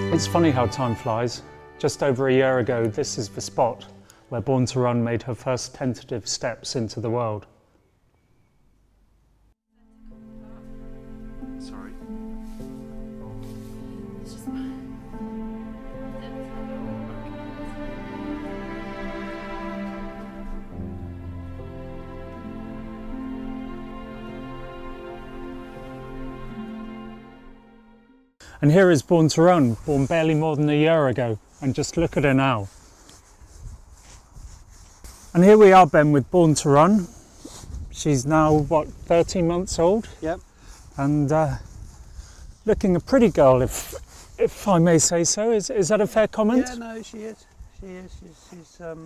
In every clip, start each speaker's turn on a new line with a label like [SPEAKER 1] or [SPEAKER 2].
[SPEAKER 1] It's funny how time flies. Just over a year ago, this is the spot where Born to Run made her first tentative steps into the world.
[SPEAKER 2] Sorry.
[SPEAKER 1] And here is Born to Run, born barely more than a year ago, and just look at her now. And here we are, Ben, with Born to Run. She's now, what, 13 months old?
[SPEAKER 2] Yep.
[SPEAKER 1] And looking a pretty girl, if I may say so. Is that a fair comment?
[SPEAKER 2] Yeah, no, she is. She's a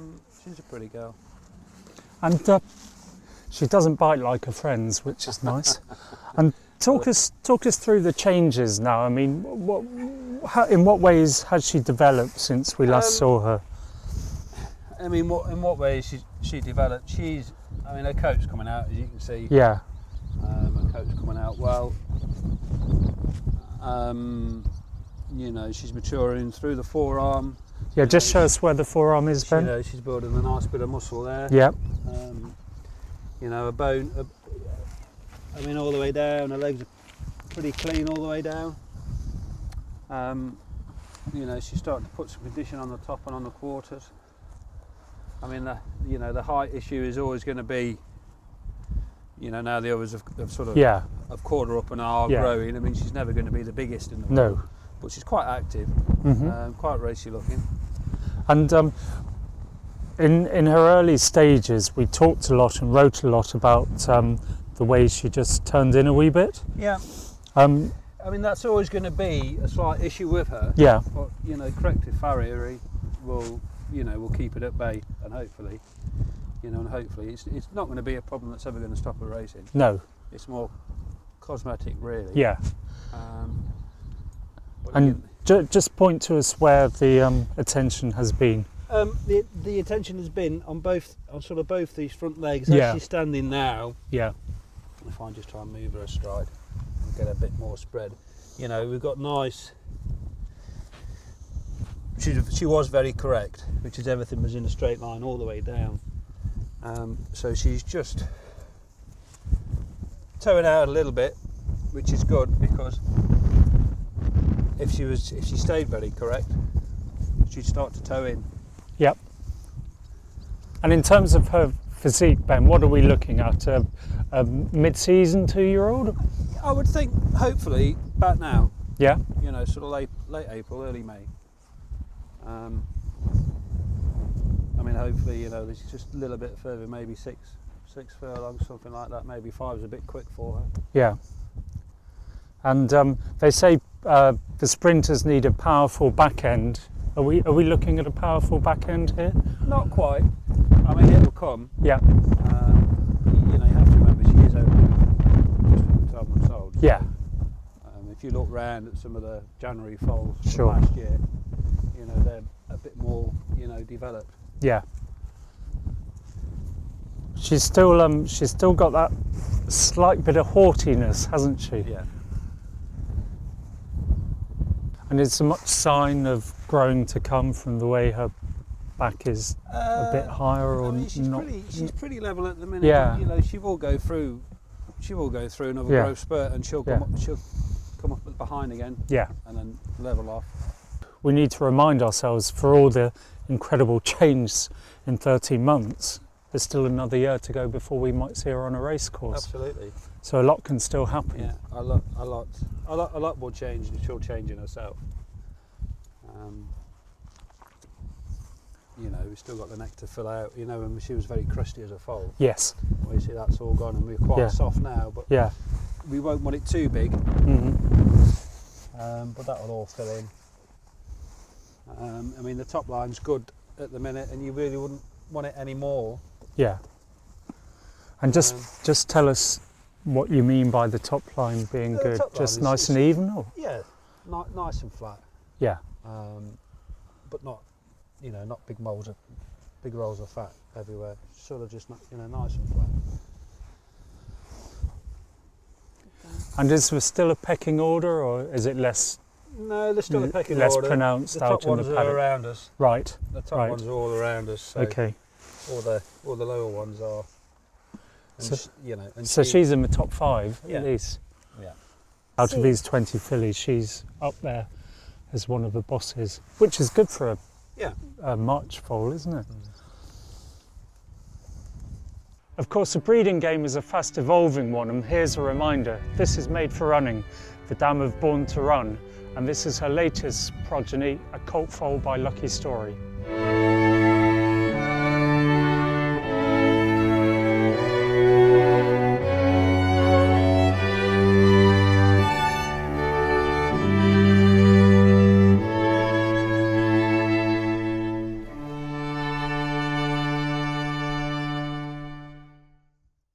[SPEAKER 2] pretty girl.
[SPEAKER 1] And she doesn't bite like her friends, which is nice. And talk us through the changes now. I mean, in what ways has she developed since we last saw her?
[SPEAKER 2] I mean, in what ways she developed? Her coat's coming out, as you can see.
[SPEAKER 1] Yeah.
[SPEAKER 2] Her coat's coming out well. She's maturing through the forearm.
[SPEAKER 1] Yeah, just show us where the forearm is, Ben.
[SPEAKER 2] She's building a nice bit of muscle there.
[SPEAKER 1] Yep.
[SPEAKER 2] A bone. All the way down. Her legs are pretty clean all the way down. She's starting to put some condition on the top and on the quarters. I mean, the height issue is always going to be, now the others have sort of have caught her up and are growing. I mean, she's never going to be the biggest in the world.
[SPEAKER 1] No.
[SPEAKER 2] But she's quite active, quite racy looking.
[SPEAKER 1] And in her early stages, we talked a lot and wrote a lot about the way she just turned in a wee bit.
[SPEAKER 2] Yeah. That's always going to be a slight issue with her.
[SPEAKER 1] Yeah.
[SPEAKER 2] But corrective farriery will keep it at bay, and hopefully, it's not going to be a problem that's ever going to stop her racing.
[SPEAKER 1] No.
[SPEAKER 2] It's more cosmetic, really.
[SPEAKER 1] Yeah. Just point to us where the attention has been.
[SPEAKER 2] The attention has been on both these front legs. As she's standing now.
[SPEAKER 1] Yeah.
[SPEAKER 2] If I just try and move her astride and get a bit more spread, we've got nice. She was very correct, which is everything was in a straight line all the way down. So she's just toeing out a little bit, which is good, because if she stayed very correct, she'd start to toe in.
[SPEAKER 1] Yep. And in terms of her physique, Ben, what are we looking at? A mid-season 2-year-old?
[SPEAKER 2] I would think, hopefully, about now.
[SPEAKER 1] Yeah.
[SPEAKER 2] Sort of late April, early May. Hopefully, there's just a little bit further, maybe six furlongs, something like that. Maybe 5 is a bit quick for her.
[SPEAKER 1] Yeah. And they say the sprinters need a powerful back end. Are we looking at a powerful back end here?
[SPEAKER 2] Not quite. It will come.
[SPEAKER 1] Yeah.
[SPEAKER 2] You have to remember she is only just over 12 months old.
[SPEAKER 1] Yeah.
[SPEAKER 2] If you look round at some of the January foals from
[SPEAKER 1] Sure.
[SPEAKER 2] last year, they're a bit more, developed.
[SPEAKER 1] Yeah. She's still got that slight bit of haughtiness, hasn't she?
[SPEAKER 2] Yeah.
[SPEAKER 1] And is there much sign of growing to come from the way her back is a bit higher, or not?
[SPEAKER 2] She's pretty level at the minute.
[SPEAKER 1] Yeah.
[SPEAKER 2] She will go through another growth spurt, and she'll come up behind again.
[SPEAKER 1] Yeah.
[SPEAKER 2] And then level off.
[SPEAKER 1] We need to remind ourselves, for all the incredible change in 13 months, there's still another year to go before we might see her on a race course.
[SPEAKER 2] Absolutely.
[SPEAKER 1] So a lot can still happen.
[SPEAKER 2] Yeah, a lot will change. She'll change in herself. We've still got the neck to fill out. When she was very crusty as a foal.
[SPEAKER 1] Yes.
[SPEAKER 2] We see that's all gone, and we're quite soft now. But we won't want it too big. But that will all fill in. The top line's good at the minute, and you really wouldn't want it any more.
[SPEAKER 1] Yeah. And just tell us what you mean by the top line being good. Just nice and even, or?
[SPEAKER 2] Yeah, nice and flat.
[SPEAKER 1] Yeah.
[SPEAKER 2] But not, not big rolls of fat everywhere. Sort of just, nice and flat.
[SPEAKER 1] And is there still a pecking order, or is it less
[SPEAKER 2] No, they're still a pecking
[SPEAKER 1] less
[SPEAKER 2] order.
[SPEAKER 1] pronounced
[SPEAKER 2] the
[SPEAKER 1] out
[SPEAKER 2] top
[SPEAKER 1] in the
[SPEAKER 2] ones
[SPEAKER 1] paddock.
[SPEAKER 2] are around us.
[SPEAKER 1] Right.
[SPEAKER 2] The top ones are all around us. So
[SPEAKER 1] Okay.
[SPEAKER 2] All the lower ones are. And
[SPEAKER 1] So,
[SPEAKER 2] you know. And
[SPEAKER 1] so she's in the top 5
[SPEAKER 2] Yeah.
[SPEAKER 1] at least.
[SPEAKER 2] Yeah.
[SPEAKER 1] Out of these 20 fillies, she's up there as one of the bosses, which is good for a March foal, isn't it? Of course, the breeding game is a fast evolving one, and here's a reminder. This is Made for Running, the dam of Born to Run, and this is her latest progeny, a colt foal by Lucky Story.